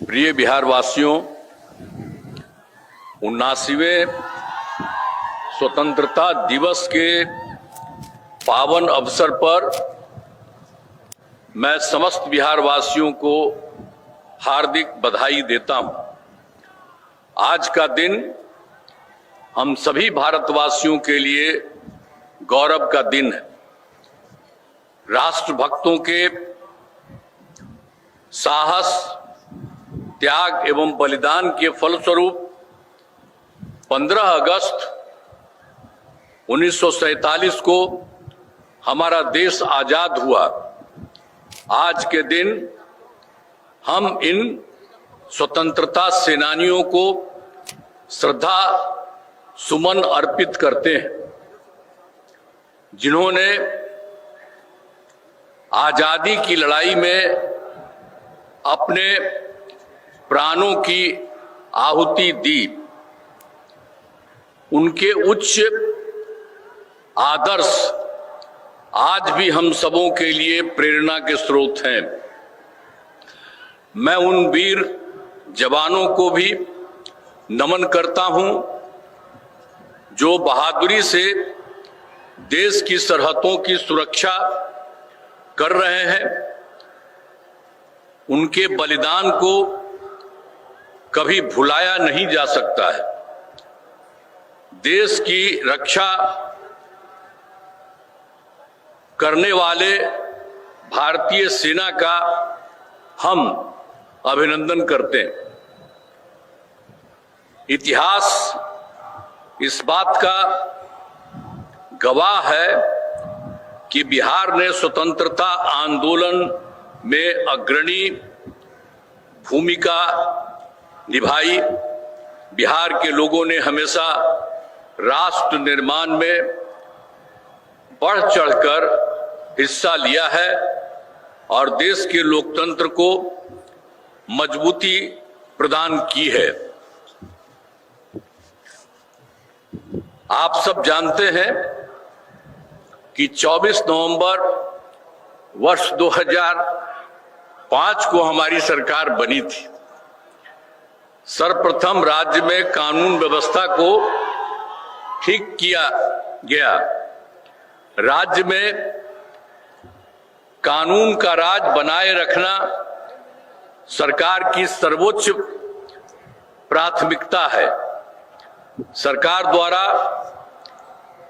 प्रिय बिहार वासियों, 79वें स्वतंत्रता दिवस के पावन अवसर पर मैं समस्त बिहार वासियों को हार्दिक बधाई देता हूं। आज का दिन हम सभी भारतवासियों के लिए गौरव का दिन है। राष्ट्रभक्तों के साहस, त्याग एवं बलिदान के फलस्वरूप 15 अगस्त 1947 को हमारा देश आजाद हुआ। आज के दिन हम इन स्वतंत्रता सेनानियों को श्रद्धा सुमन अर्पित करते हैं, जिन्होंने आजादी की लड़ाई में अपने प्राणों की आहुति दी। उनके उच्च आदर्श आज भी हम सबों के लिए प्रेरणा के स्रोत हैं। मैं उन वीर जवानों को भी नमन करता हूं, जो बहादुरी से देश की सरहदों की सुरक्षा कर रहे हैं। उनके बलिदान को कभी भुलाया नहीं जा सकता है। देश की रक्षा करने वाले भारतीय सेना का हम अभिनंदन करते हैं। इतिहास इस बात का गवाह है कि बिहार ने स्वतंत्रता आंदोलन में अग्रणी भूमिका निभाई। बिहार के लोगों ने हमेशा राष्ट्र निर्माण में बढ़ चढ़कर हिस्सा लिया है और देश के लोकतंत्र को मजबूती प्रदान की है। आप सब जानते हैं कि 24 नवंबर वर्ष 2005 को हमारी सरकार बनी थी। सर्वप्रथम राज्य में कानून व्यवस्था को ठीक किया गया। राज्य में कानून का राज बनाए रखना सरकार की सर्वोच्च प्राथमिकता है। सरकार द्वारा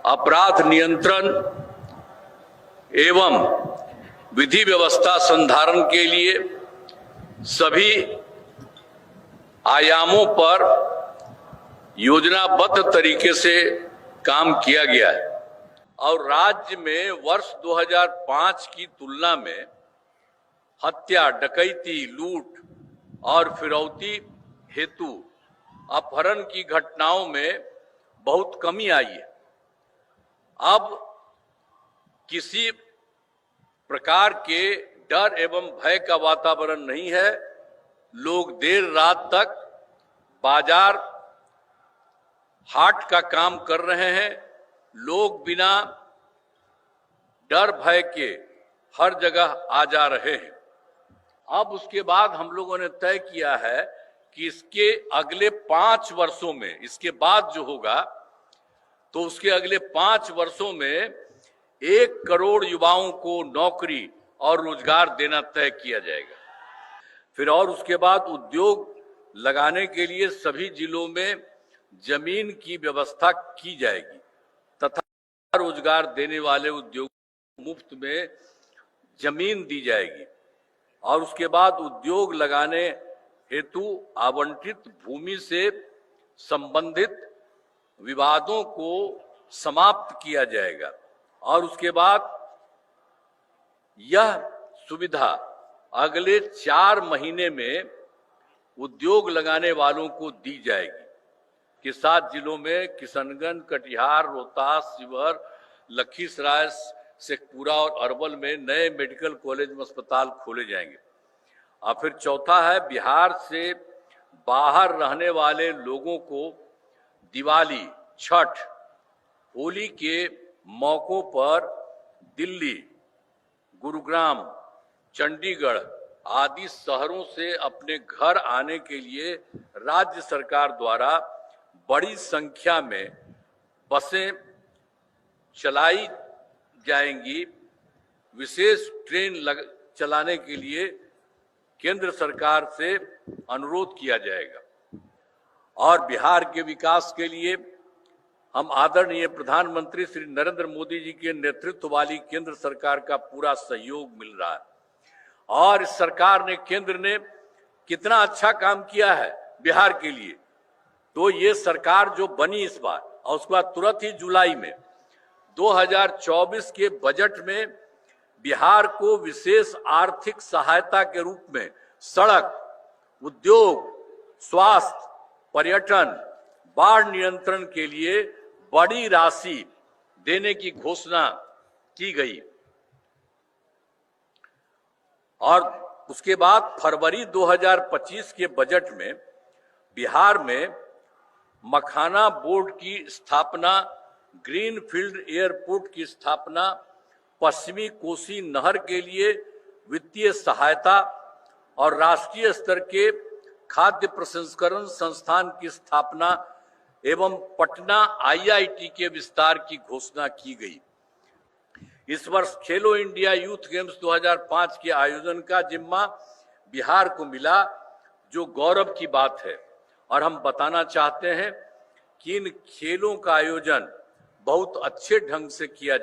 अपराध नियंत्रण एवं विधि व्यवस्था संधारण के लिए सभी आयामों पर योजनाबद्ध तरीके से काम किया गया है और राज्य में वर्ष 2005 की तुलना में हत्या, डकैती, लूट और फिरौती हेतु अपहरण की घटनाओं में बहुत कमी आई है। अब किसी प्रकार के डर एवं भय का वातावरण नहीं है। लोग देर रात तक बाजार हाट का काम कर रहे हैं। लोग बिना डर भय के हर जगह आ जा रहे हैं। अब उसके बाद हम लोगों ने तय किया है कि इसके अगले 5 वर्षों में, इसके बाद जो होगा तो उसके अगले 5 वर्षों में 1 करोड़ युवाओं को नौकरी और रोजगार देना तय किया जाएगा। फिर और उसके बाद उद्योग लगाने के लिए सभी जिलों में जमीन की व्यवस्था की जाएगी तथा रोजगार देने वाले उद्योग मुफ्त में जमीन दी जाएगी और उसके बाद उद्योग लगाने हेतु आवंटित भूमि से संबंधित विवादों को समाप्त किया जाएगा और उसके बाद यह सुविधा अगले 4 महीने में उद्योग लगाने वालों को दी जाएगी कि 7 जिलों में किशनगंज, कटिहार, रोहतास, शिवहर, लखीसराय, शेखपुरा और अरवल में नए मेडिकल कॉलेज व अस्पताल खोले जाएंगे। और फिर चौथा है, बिहार से बाहर रहने वाले लोगों को दिवाली, छठ, होली के मौकों पर दिल्ली, गुरुग्राम, चंडीगढ़, आदि शहरों से अपने घर आने के लिए राज्य सरकार द्वारा बड़ी संख्या में बसें चलाई जाएंगी। विशेष ट्रेन चलाने के लिए केंद्र सरकार से अनुरोध किया जाएगा और बिहार के विकास के लिए हम आदरणीय प्रधानमंत्री श्री नरेंद्र मोदी जी के नेतृत्व वाली केंद्र सरकार का पूरा सहयोग मिल रहा है। और इस सरकार ने, केंद्र ने कितना अच्छा काम किया है बिहार के लिए। तो ये सरकार जो बनी इस बार, और उसके बाद तुरंत ही जुलाई में 2024 के बजट में बिहार को विशेष आर्थिक सहायता के रूप में सड़क, उद्योग, स्वास्थ्य, पर्यटन, बाढ़ नियंत्रण के लिए बड़ी राशि देने की घोषणा की गई। और उसके बाद फरवरी 2025 के बजट में बिहार में मखाना बोर्ड की स्थापना, ग्रीनफील्ड एयरपोर्ट की स्थापना, पश्चिमी कोसी नहर के लिए वित्तीय सहायता और राष्ट्रीय स्तर के खाद्य प्रसंस्करण संस्थान की स्थापना एवं पटना IIT के विस्तार की घोषणा की गई। इस वर्ष खेलो इंडिया यूथ गेम्स 2005 के आयोजन का जिम्मा बिहार को मिला, जो गौरव की बात है। और हम बताना चाहते हैं कि इन खेलों का आयोजन बहुत अच्छे ढंग से किया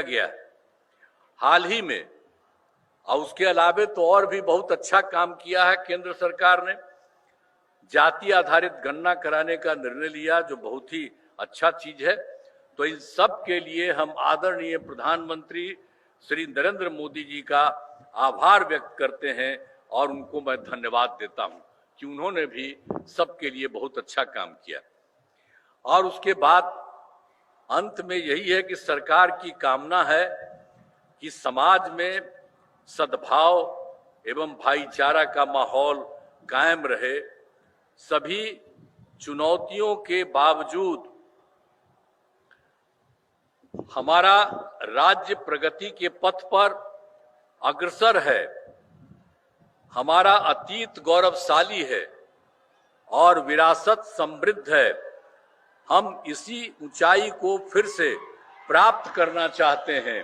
गया है। हाल ही में, और उसके अलावे तो और भी बहुत अच्छा काम किया है केंद्र सरकार ने। जाति आधारित गणना कराने का निर्णय लिया, जो बहुत ही अच्छा चीज है। तो इन सब के लिए हम आदरणीय प्रधानमंत्री श्री नरेंद्र मोदी जी का आभार व्यक्त करते हैं और उनको मैं धन्यवाद देता हूं कि उन्होंने भी सबके लिए बहुत अच्छा काम किया। और उसके बाद अंत में यही है कि सरकार की कामना है कि समाज में सद्भाव एवं भाईचारा का माहौल कायम रहे। सभी चुनौतियों के बावजूद हमारा राज्य प्रगति के पथ पर अग्रसर है। हमारा अतीत गौरवशाली है और विरासत समृद्ध है। हम इसी ऊंचाई को फिर से प्राप्त करना चाहते हैं।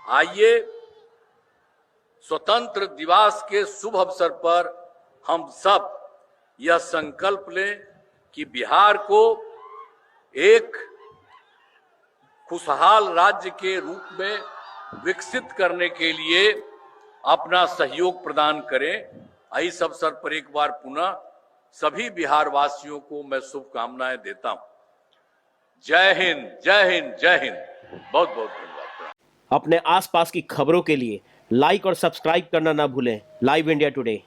आइए स्वतंत्र दिवस के शुभ अवसर पर हम सब यह संकल्प लें कि बिहार को एक खुशहाल राज्य के रूप में विकसित करने के लिए अपना सहयोग प्रदान करें। इस अवसर पर एक बार पुनः सभी बिहार वासियों को मैं शुभकामनाएं देता हूं। जय हिंद, जय हिंद, जय हिंद। बहुत बहुत धन्यवाद। अपने आसपास की खबरों के लिए लाइक और सब्सक्राइब करना ना भूलें। Live India today.